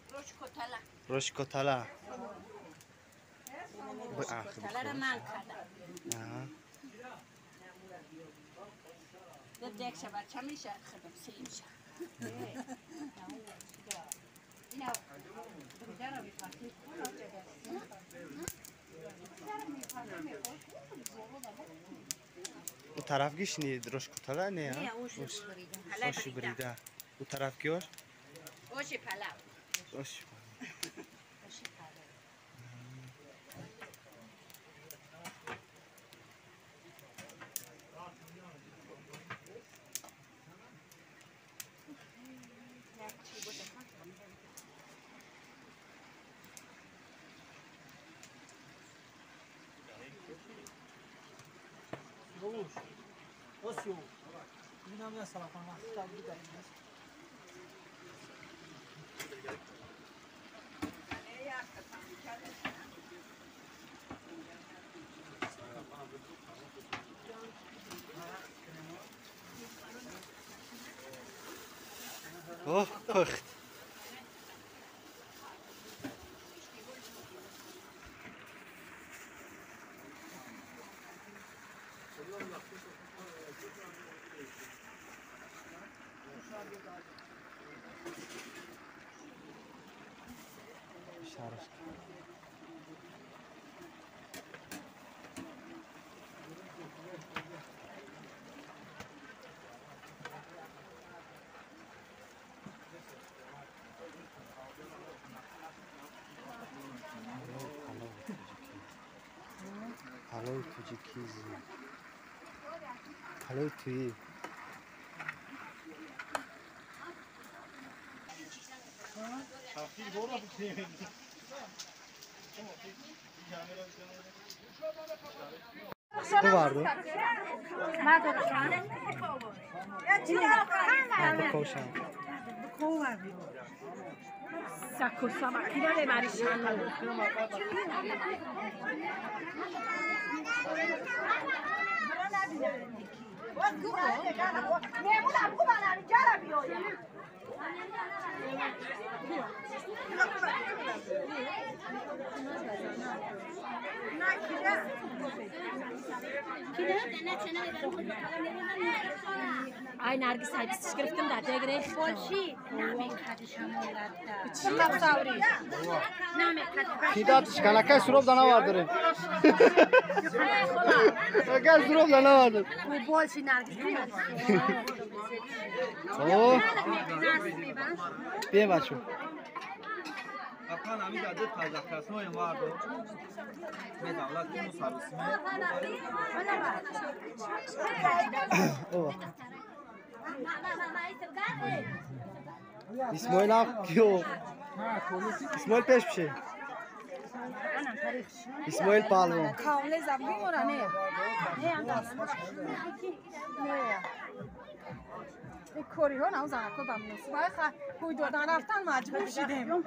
روشکوتالا روشکوتالا را من کردم یک شب چه میشه خدم سی میشه او طرف گیشنید روشکوتالا نه؟ نه اوش بریده او طرف گیوش؟ اوش پلاو اوش Osio. Yine mi salak ama tabii ki de. Oh, pıht. Şarj. Hallo Tujikisi. Hallo Tuyi. Ne vardı? Koşan. Sakosa makine marişan. Ay Nergis hepsi çıkarttım da tegre. Bolşi. Kidat şkanaka surop da ne vardır? Gel surop da ne vardır? Bu bolşi Nergis. Oh. Bir maçı. Akan ami da det kazakasno yam vardı. Ne davlat bunu servisme. O. İsmail abi yok. İsmail peş bir şey. İsmail Palvo. Kavle zabbi mora ne? Ne andas? Ne? کوری ها نوزن که دم نیست. باید کوی دادن رفتن مجبور شدیم.